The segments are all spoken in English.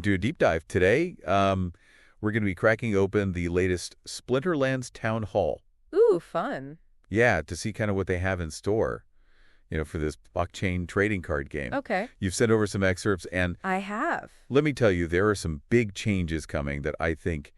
do a deep dive. Today, we're going to be cracking open the latest Splinterlands Town Hall. Ooh, fun. Yeah, to see kind of what they have in store, for this blockchain trading card game. Okay. You've sent over some excerpts, and I have. let me tell you, there are some big changes coming that I think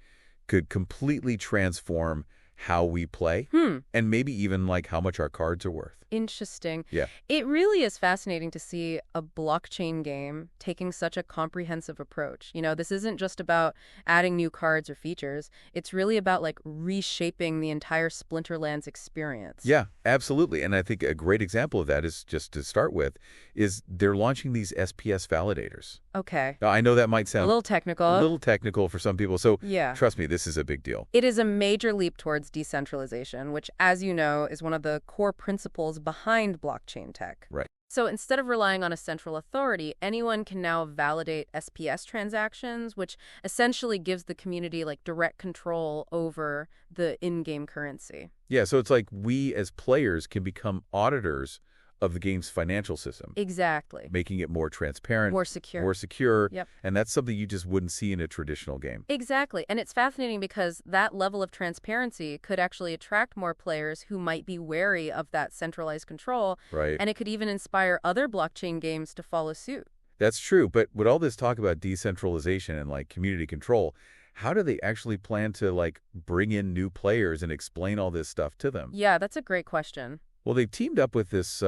could completely transform how we play, and maybe even like how much our cards are worth. Interesting. Yeah. It really is fascinating to see a blockchain game taking such a comprehensive approach. This isn't just about adding new cards or features. It's really about like reshaping the entire Splinterlands experience. Yeah, absolutely. And I think a great example of that is, just to start with, is they're launching these SPS validators. Okay. Now, I know that might sound A little technical. a little technical for some people, so Yeah. trust me, this is a big deal. It is a major leap towards decentralization, which, as you know, is one of the core principles behind blockchain tech. Right. So instead of relying on a central authority, anyone can now validate SPS transactions, which essentially gives the community like direct control over the in-game currency. Yeah, so it's like we as players can become auditors of the game's financial system, Exactly. making it more transparent, More secure. more secure, Yep. and that's something you just wouldn't see in a traditional game. Exactly. And it's fascinating because that level of transparency could actually attract more players who might be wary of that centralized control. Right. And it could even inspire other blockchain games to follow suit. That's true, but with all this talk about decentralization and like community control, how do they actually plan to like bring in new players and explain all this stuff to them? Yeah, that's a great question. Well, they've teamed up with this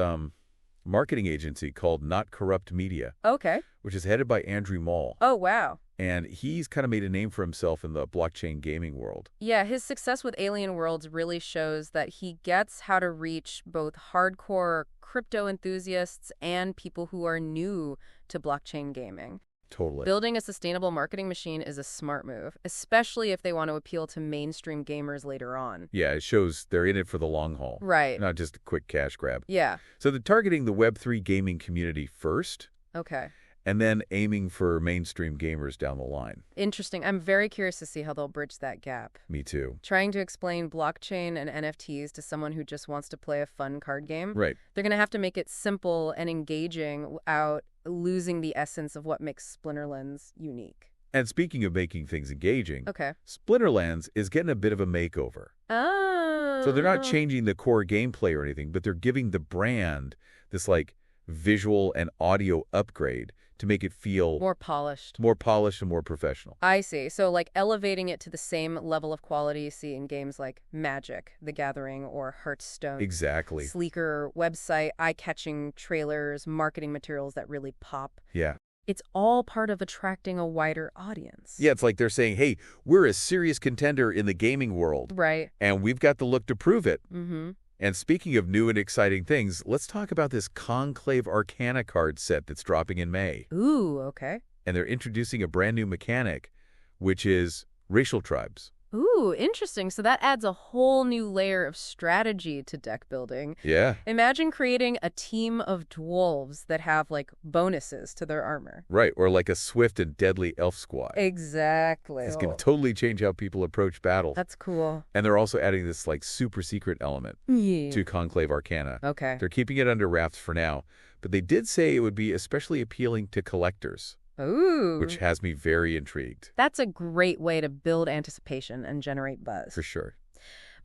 marketing agency called Not Corrupt Media, Okay. which is headed by Andrew Mall. Oh, wow. And he's kind of made a name for himself in the blockchain gaming world. Yeah, his success with Alien Worlds really shows that he gets how to reach both hardcore crypto enthusiasts and people who are new to blockchain gaming. Totally. Building a sustainable marketing machine is a smart move, especially if they want to appeal to mainstream gamers later on. Yeah, it shows they're in it for the long haul. Right. Not just a quick cash grab. Yeah. So they're targeting the Web3 gaming community first, Okay. and then aiming for mainstream gamers down the line. Interesting. I'm very curious to see how they'll bridge that gap. Me too. Trying to explain blockchain and NFTs to someone who just wants to play a fun card game. Right. They're going to have to make it simple and engaging without losing the essence of what makes Splinterlands unique. And speaking of making things engaging, Okay. Splinterlands is getting a bit of a makeover. Oh. So they're not changing the core gameplay or anything, but they're giving the brand this like visual and audio upgrade to make it feel more polished. more polished and more professional. I see. So like elevating it to the same level of quality you see in games like Magic, The Gathering, or Hearthstone. Exactly. Sleeker website, eye-catching trailers, marketing materials that really pop. Yeah. It's all part of attracting a wider audience. Yeah, it's like they're saying, hey, we're a serious contender in the gaming world, Right. and we've got the look to prove it. Mm-hmm. And speaking of new and exciting things, let's talk about this Conclave Arcana card set that's dropping in May. Ooh, okay. And they're introducing a brand new mechanic, which is racial tribes. Ooh, interesting. So that adds a whole new layer of strategy to deck building. Yeah. Imagine creating a team of dwarves that have, like, bonuses to their armor. Right, or like a swift and deadly elf squad. Exactly. It's going to totally change how people approach battle. That's cool. And they're also adding this like super secret element Yeah. to Conclave Arcana. Okay. They're keeping it under wraps for now, but they did say it would be especially appealing to collectors, Ooh. which has me very intrigued. That's a great way to build anticipation and generate buzz. For sure.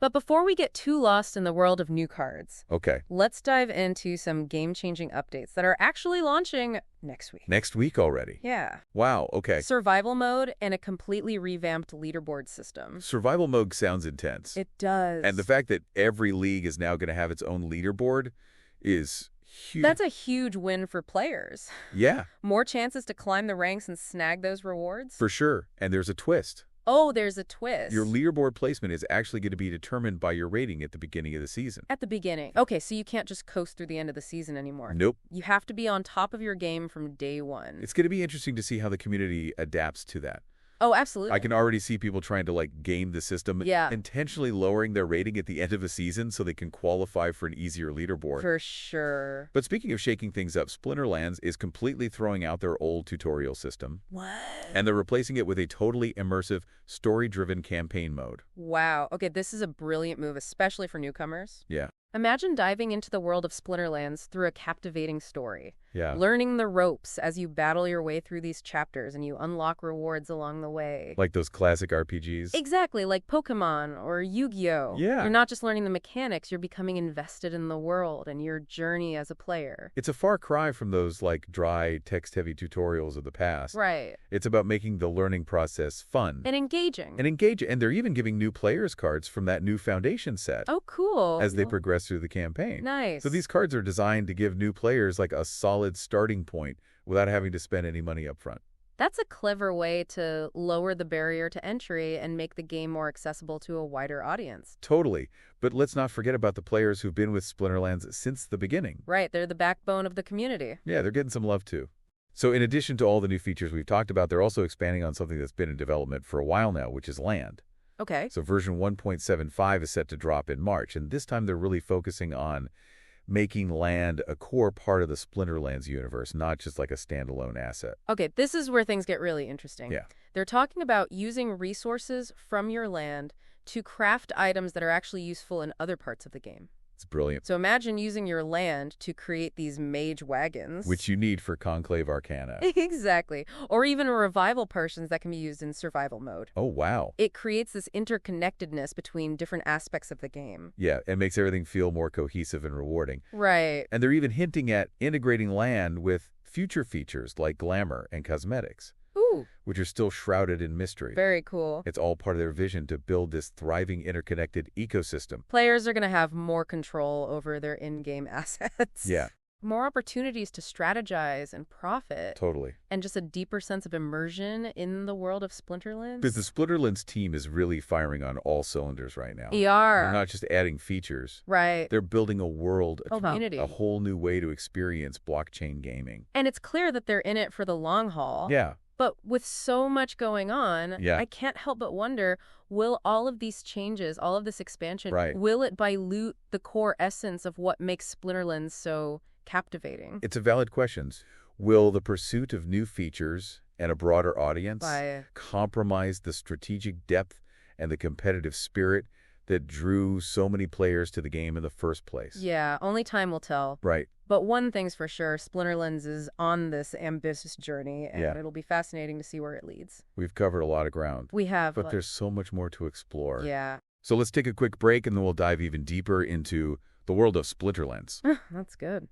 But before we get too lost in the world of new cards, Okay. let's dive into some game-changing updates that are actually launching next week. Next week already. Yeah. Wow, okay. Survival mode and a completely revamped leaderboard system. Survival mode sounds intense. It does. And the fact that every league is now going to have its own leaderboard is huge. That's a huge win for players. Yeah, More chances to climb the ranks and snag those rewards. for sure. And there's a twist. Oh, there's a twist. Your leaderboard placement is actually going to be determined by your rating at the beginning of the season. At the beginning. Okay, so you can't just coast through the end of the season anymore. Nope. You have to be on top of your game from day one. It's going to be interesting to see how the community adapts to that. Oh, absolutely. I can already see people trying to like game the system, Yeah. intentionally lowering their rating at the end of a season so they can qualify for an easier leaderboard. For sure. But speaking of shaking things up, Splinterlands is completely throwing out their old tutorial system. What? And they're replacing it with a totally immersive, story-driven campaign mode. Wow. Okay, this is a brilliant move, especially for newcomers. Yeah. Imagine diving into the world of Splinterlands through a captivating story. Yeah. learning the ropes as you battle your way through these chapters and you unlock rewards along the way. Like those classic RPGs? Exactly, like Pokemon or Yu-Gi-Oh! Yeah. You're not just learning the mechanics, you're becoming invested in the world and your journey as a player. It's a far cry from those, like, dry, text-heavy tutorials of the past. Right. It's about making the learning process fun. And engaging. And they're even giving new players cards from that new Foundation set. Oh, cool. As they progress through the campaign. Nice. So these cards are designed to give new players, like, a solid starting point without having to spend any money up front. That's a clever way to lower the barrier to entry and make the game more accessible to a wider audience. Totally. But let's not forget about the players who've been with Splinterlands since the beginning. Right, they're the backbone of the community. Yeah, they're getting some love, too. So in addition to all the new features we've talked about, they're also expanding on something that's been in development for a while now, which is land. Okay. So version 1.75 is set to drop in March, and this time they're really focusing on making land a core part of the Splinterlands universe, not just like a standalone asset. Okay, this is where things get really interesting. Yeah. They're talking about using resources from your land to craft items that are actually useful in other parts of the game. It's brilliant. So imagine using your land to create these mage wagons. Which you need for Conclave Arcana. Exactly. Or even revival potions that can be used in survival mode. Oh, wow. It creates this interconnectedness between different aspects of the game. Yeah, it makes everything feel more cohesive and rewarding. Right. And they're even hinting at integrating land with future features like glamour and cosmetics. Ooh. Which are still shrouded in mystery. Very cool. It's all part of their vision to build this thriving, interconnected ecosystem. Players are going to have more control over their in-game assets. Yeah. More opportunities to strategize and profit. Totally. And just a deeper sense of immersion in the world of Splinterlands. Because the Splinterlands team is really firing on all cylinders right now. They're not just adding features. Right. They're building a world, community. A whole new way to experience blockchain gaming. And it's clear that they're in it for the long haul. Yeah. But with so much going on, I can't help but wonder, will all of these changes, all of this expansion, will it dilute the core essence of what makes Splinterlands so captivating? It's a valid question. Will the pursuit of new features and a broader audience compromise the strategic depth and the competitive spirit that drew so many players to the game in the first place? Yeah, only time will tell. Right. But one thing's for sure, Splinterlands is on this ambitious journey, and it'll be fascinating to see where it leads. We've covered a lot of ground. We have. But there's so much more to explore. Yeah. So let's take a quick break, and then we'll dive even deeper into the world of Splinterlands. That's good.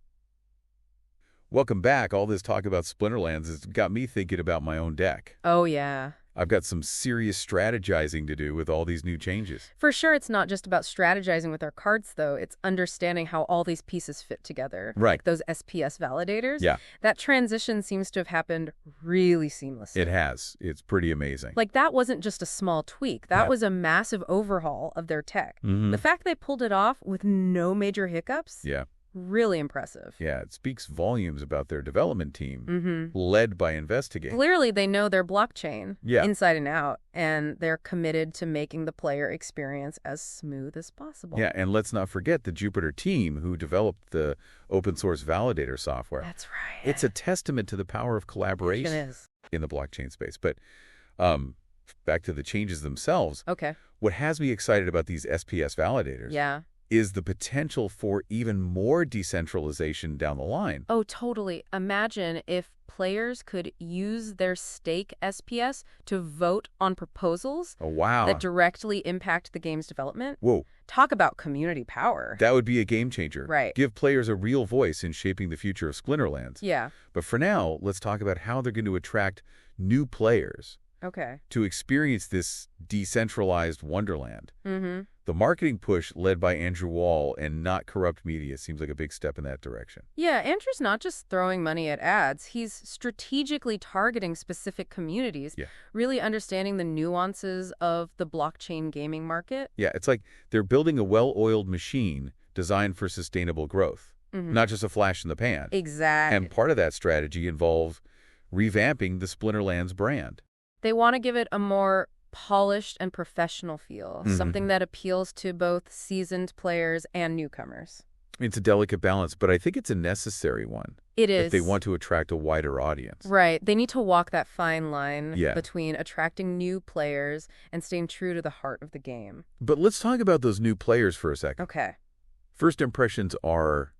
Welcome back. All this talk about Splinterlands has got me thinking about my own deck. Oh, yeah. I've got some serious strategizing to do with all these new changes. For sure, it's not just about strategizing with our cards, though. It's understanding how all these pieces fit together. Right. Like those SPS validators. Yeah. That transition seems to have happened really seamlessly. It has. It's pretty amazing. Like, that wasn't just a small tweak. That was a massive overhaul of their tech. Mm-hmm. The fact they pulled it off with no major hiccups. Yeah. Really impressive. Yeah, it speaks volumes about their development team, led by Investigate. Clearly, they know their blockchain inside and out, and they're committed to making the player experience as smooth as possible. Yeah, and let's not forget the Jupiter team who developed the open source validator software. That's right. It's a testament to the power of collaboration in the blockchain space. But back to the changes themselves. Okay. What has me excited about these SPS validators is the potential for even more decentralization down the line. Oh, totally. Imagine if players could use their stake SPS to vote on proposals that directly impact the game's development. Whoa. Talk about community power. That would be a game changer. Right. Give players a real voice in shaping the future of Splinterlands. Yeah. But for now, let's talk about how they're going to attract new players to experience this decentralized wonderland. The marketing push led by Andrew Wall and Not Corrupt Media seems like a big step in that direction. Yeah, Andrew's not just throwing money at ads. He's strategically targeting specific communities, really understanding the nuances of the blockchain gaming market. Yeah, it's like they're building a well-oiled machine designed for sustainable growth, not just a flash in the pan. Exactly. And part of that strategy involved revamping the Splinterlands brand. They want to give it a more polished and professional feel, something that appeals to both seasoned players and newcomers. It's a delicate balance, but I think it's a necessary one. It is. If they want to attract a wider audience. Right. They need to walk that fine line between attracting new players and staying true to the heart of the game. But let's talk about those new players for a second. Okay. First impressions are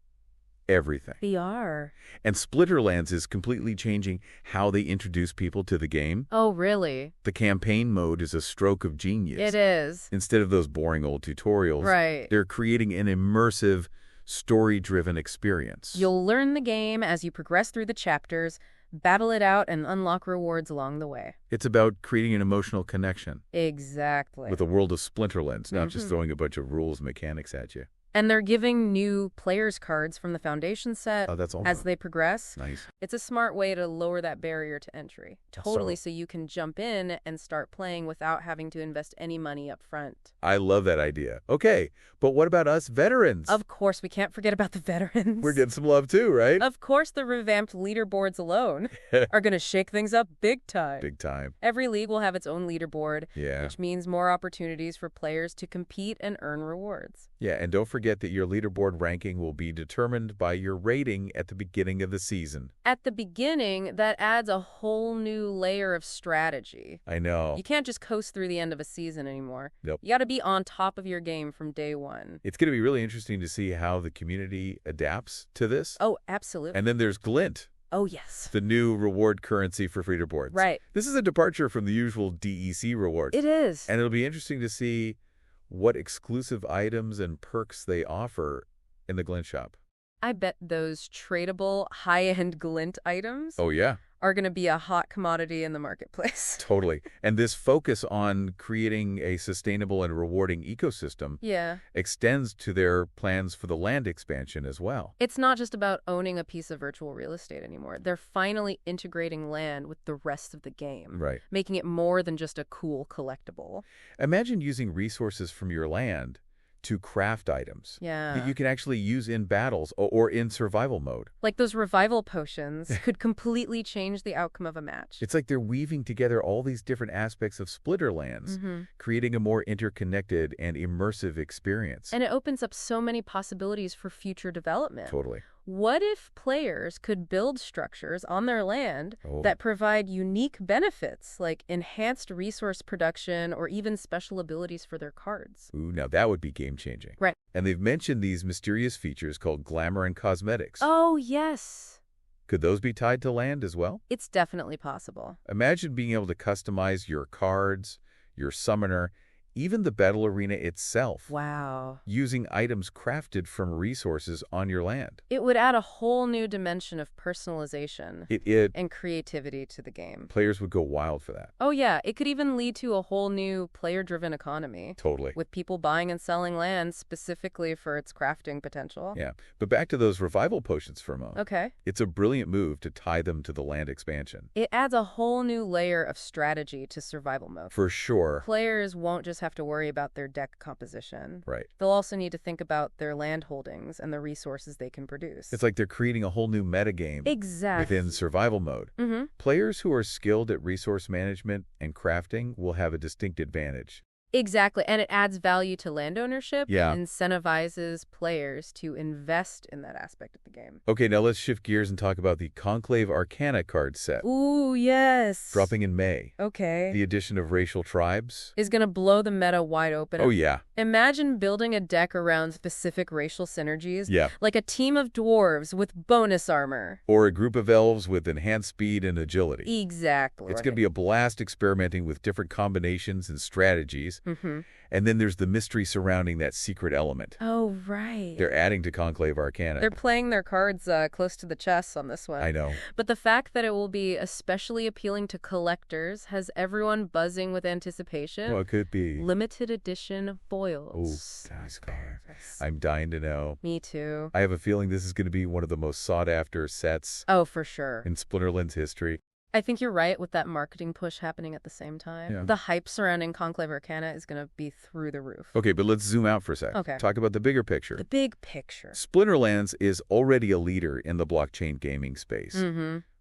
everything. They are. And Splinterlands is completely changing how they introduce people to the game. Oh, really? The campaign mode is a stroke of genius. It is. Instead of those boring old tutorials, right. They're creating an immersive, story-driven experience. You'll learn the game as you progress through the chapters, battle it out, and unlock rewards along the way. It's about creating an emotional connection. Exactly. With a world of Splinterlands, not just throwing a bunch of rules and mechanics at you. And they're giving new players cards from the Foundation set as they progress. Nice. It's a smart way to lower that barrier to entry. Totally, so you can jump in and start playing without having to invest any money up front. I love that idea. Okay, but what about us veterans? Of course, we can't forget about the veterans. We're getting some love too, right? Of course, the revamped leaderboards alone are going to shake things up big time. Big time. Every league will have its own leaderboard, which means more opportunities for players to compete and earn rewards. Yeah, and don't forget that your leaderboard ranking will be determined by your rating at the beginning of the season. At the beginning, that adds a whole new layer of strategy. I know. You can't just coast through the end of a season anymore. Nope. You got to be on top of your game from day one. It's going to be really interesting to see how the community adapts to this. Oh, absolutely. And then there's Glint. Oh, yes. The new reward currency for leaderboards. Right. This is a departure from the usual DEC rewards. It is. And it'll be interesting to see what exclusive items and perks they offer in the Glint shop. I bet those tradable high-end Glint items are going to be a hot commodity in the marketplace. Totally. And this focus on creating a sustainable and rewarding ecosystem extends to their plans for the land expansion as well. It's not just about owning a piece of virtual real estate anymore. They're finally integrating land with the rest of the game, making it more than just a cool collectible. Imagine using resources from your land to craft items that you can actually use in battles or in survival mode. Like those revival potions could completely change the outcome of a match. It's like they're weaving together all these different aspects of Splinterlands, creating a more interconnected and immersive experience. And it opens up so many possibilities for future development. Totally. What if players could build structures on their land that provide unique benefits, like enhanced resource production or even special abilities for their cards? Ooh, now that would be game-changing. Right. And they've mentioned these mysterious features called glamour and cosmetics. Oh, yes. Could those be tied to land as well? It's definitely possible. Imagine being able to customize your cards, your summoner, even the battle arena itself. Wow. Using items crafted from resources on your land. It would add a whole new dimension of personalization and creativity to the game. Players would go wild for that. Oh, yeah. It could even lead to a whole new player-driven economy. Totally. With people buying and selling land specifically for its crafting potential. Yeah. But back to those revival potions for a moment. Okay. It's a brilliant move to tie them to the land expansion. It adds a whole new layer of strategy to survival mode. For sure. Players won't just have to worry about their deck composition. Right. They'll also need to think about their land holdings and the resources they can produce. It's like they're creating a whole new metagame within survival mode. Players who are skilled at resource management and crafting will have a distinct advantage. Exactly, and it adds value to land ownership and incentivizes players to invest in that aspect of the game. Okay, now let's shift gears and talk about the Conclave Arcana card set. Ooh, yes. Dropping in May. Okay. The addition of racial tribes is going to blow the meta wide open. Oh, yeah. Imagine building a deck around specific racial synergies. Yeah. Like a team of dwarves with bonus armor. Or a group of elves with enhanced speed and agility. Exactly. It's going to be a blast experimenting with different combinations and strategies. And then there's the mystery surrounding that secret element. Oh, right. They're adding to Conclave Arcana. They're playing their cards close to the chest on this one. I know. But the fact that it will be especially appealing to collectors has everyone buzzing with anticipation. Well, it could be. Limited edition foils. Oh, nice card. I'm dying to know. Me too. I have a feeling this is going to be one of the most sought-after sets. Oh, for sure. In Splinterlands history. I think you're right with that marketing push happening at the same time. Yeah. The hype surrounding Conclave Arcana is going to be through the roof. Okay, but let's zoom out for a sec. Okay. Talk about the bigger picture. The big picture. Splinterlands is already a leader in the blockchain gaming space.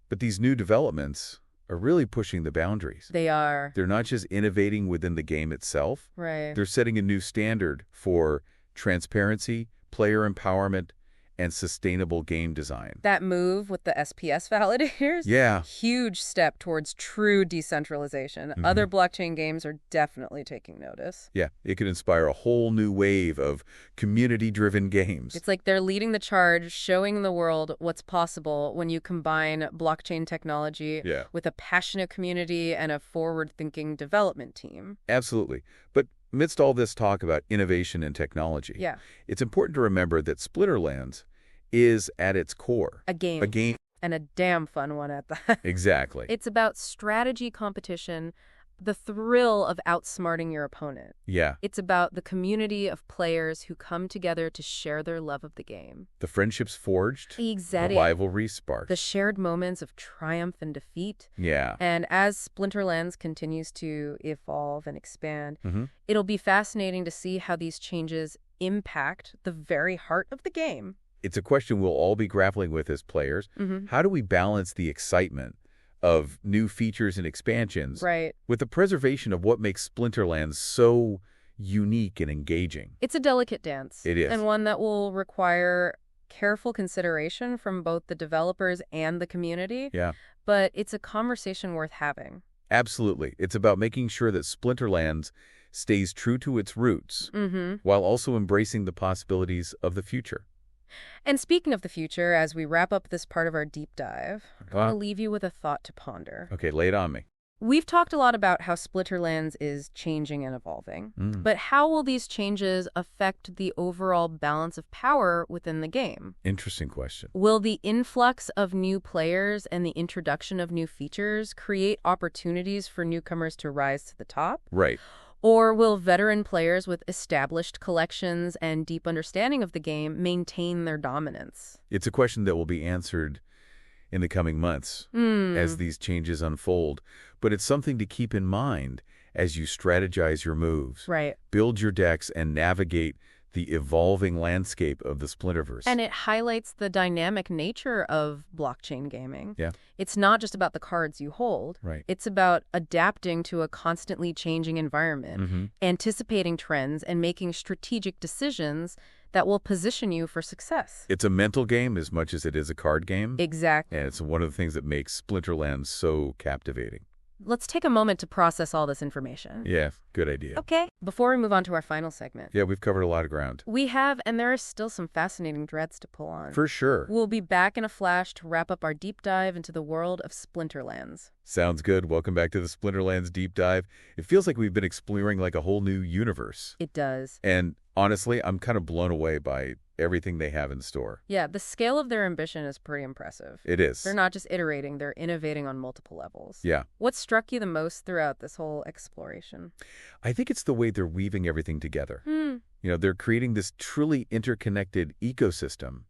But these new developments are really pushing the boundaries. They are. They're not just innovating within the game itself. Right. They're setting a new standard for transparency, player empowerment, and sustainable game design. That move with the SPS validators? Yeah. Huge step towards true decentralization. Other blockchain games are definitely taking notice. Yeah, it could inspire a whole new wave of community-driven games. It's like they're leading the charge, showing the world what's possible when you combine blockchain technology with a passionate community and a forward-thinking development team. Absolutely. But amidst all this talk about innovation and technology, it's important to remember that Splinterlands is, at its core, a game. A game. And a damn fun one at that. Exactly. It's about strategy competition, the thrill of outsmarting your opponent. Yeah. It's about the community of players who come together to share their love of the game. The friendships forged. Exactly. The rivalry sparked. The shared moments of triumph and defeat. Yeah. And as Splinterlands continues to evolve and expand, it'll be fascinating to see how these changes impact the very heart of the game. It's a question we'll all be grappling with as players. How do we balance the excitement of new features and expansions with the preservation of what makes Splinterlands so unique and engaging? It's a delicate dance. It is. And one that will require careful consideration from both the developers and the community. Yeah. But it's a conversation worth having. Absolutely. It's about making sure that Splinterlands stays true to its roots while also embracing the possibilities of the future. And speaking of the future, as we wrap up this part of our deep dive, I want to leave you with a thought to ponder. Okay, lay it on me. We've talked a lot about how Splinterlands is changing and evolving, but how will these changes affect the overall balance of power within the game? Interesting question. Will the influx of new players and the introduction of new features create opportunities for newcomers to rise to the top? Right. Or will veteran players with established collections and deep understanding of the game maintain their dominance? It's a question that will be answered in the coming months as these changes unfold. But it's something to keep in mind as you strategize your moves, build your decks, and navigate the evolving landscape of the Splinterverse. And it highlights the dynamic nature of blockchain gaming. Yeah. It's not just about the cards you hold. It's about adapting to a constantly changing environment, anticipating trends, and making strategic decisions that will position you for success. It's a mental game as much as it is a card game. Exactly. And it's one of the things that makes Splinterlands so captivating. Let's take a moment to process all this information. Yeah, good idea. Okay. Before we move on to our final segment. Yeah, we've covered a lot of ground. We have, and there are still some fascinating threads to pull on. For sure. We'll be back in a flash to wrap up our deep dive into the world of Splinterlands. Sounds good. Welcome back to the Splinterlands Deep Dive. It feels like we've been exploring like a whole new universe. It does. And honestly, I'm kind of blown away by everything they have in store. Yeah, the scale of their ambition is pretty impressive. It is. They're not just iterating, they're innovating on multiple levels. Yeah. What struck you the most throughout this whole exploration? I think it's the way they're weaving everything together. They're creating this truly interconnected ecosystem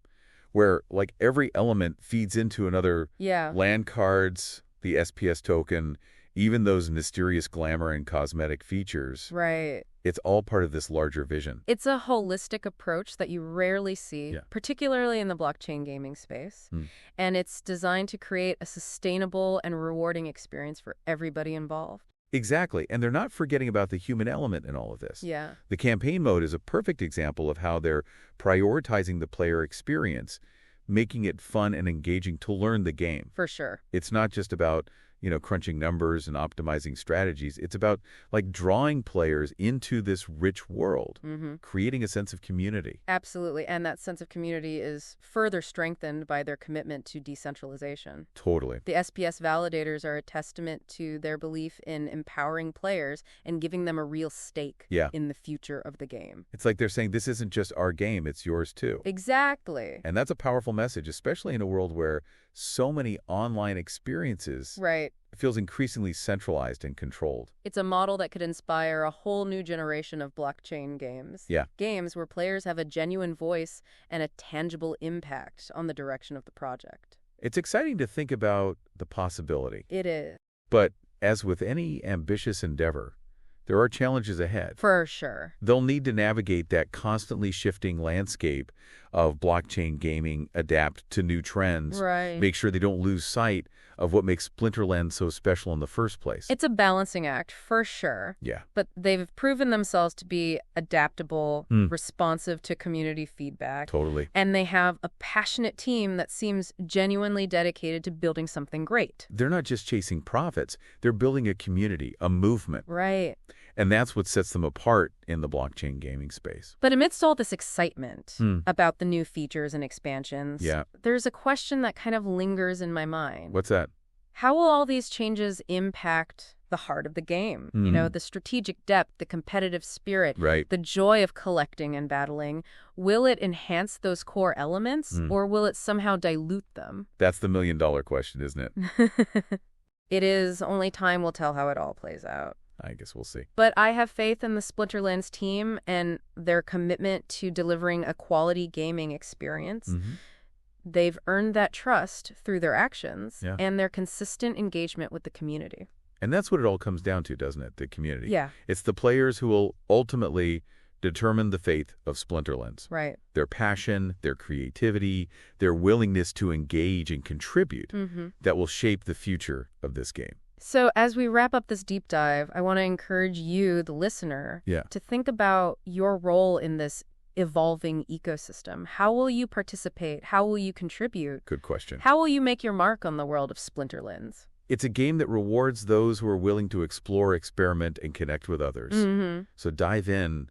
where like every element feeds into another. Land cards, the SPS token, even those mysterious glamour and cosmetic features. Right. It's all part of this larger vision. It's a holistic approach that you rarely see, particularly in the blockchain gaming space. And it's designed to create a sustainable and rewarding experience for everybody involved. Exactly. And they're not forgetting about the human element in all of this. Yeah. The campaign mode is a perfect example of how they're prioritizing the player experience, making it fun and engaging to learn the game. For sure. It's not just about crunching numbers and optimizing strategies. It's about like drawing players into this rich world, creating a sense of community. Absolutely. And that sense of community is further strengthened by their commitment to decentralization. Totally. The SPS validators are a testament to their belief in empowering players and giving them a real stake in the future of the game. It's like they're saying, this isn't just our game, it's yours too. Exactly. And that's a powerful message, especially in a world where so many online experiences feels increasingly centralized and controlled. It's a model that could inspire a whole new generation of blockchain games. Yeah. Games where players have a genuine voice and a tangible impact on the direction of the project. It's exciting to think about the possibility. It is. But as with any ambitious endeavor, There are challenges ahead. For sure. They'll need to navigate that constantly shifting landscape of blockchain gaming, adapt to new trends, Right. make sure they don't lose sight of what makes Splinterlands so special in the first place. It's a balancing act, for sure. Yeah. But they've proven themselves to be adaptable, responsive to community feedback. Totally. And they have a passionate team that seems genuinely dedicated to building something great. They're not just chasing profits. They're building a community, a movement. Right. And that's what sets them apart in the blockchain gaming space. But amidst all this excitement about the new features and expansions, there's a question that kind of lingers in my mind. What's that? How will all these changes impact the heart of the game? You know, the strategic depth, the competitive spirit, the joy of collecting and battling. Will it enhance those core elements, or will it somehow dilute them? That's the million-dollar question, isn't it? It is. Only time will tell how it all plays out. I guess we'll see. But I have faith in the Splinterlands team and their commitment to delivering a quality gaming experience. They've earned that trust through their actions and their consistent engagement with the community. And that's what it all comes down to, doesn't it? The community. Yeah. It's the players who will ultimately determine the fate of Splinterlands. Right. Their passion, their creativity, their willingness to engage and contribute that will shape the future of this game. So as we wrap up this deep dive, I want to encourage you, the listener, to think about your role in this evolving ecosystem. How will you participate? How will you contribute? Good question. How will you make your mark on the world of Splinterlands? It's a game that rewards those who are willing to explore, experiment, and connect with others. So dive in,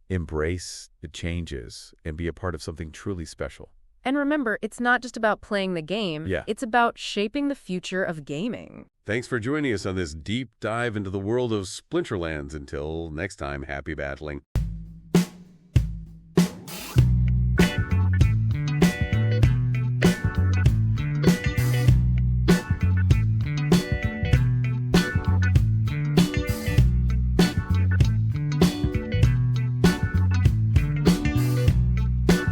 embrace the changes, and be a part of something truly special. And remember, it's not just about playing the game. It's about shaping the future of gaming. Thanks for joining us on this deep dive into the world of Splinterlands. Until next time, happy battling.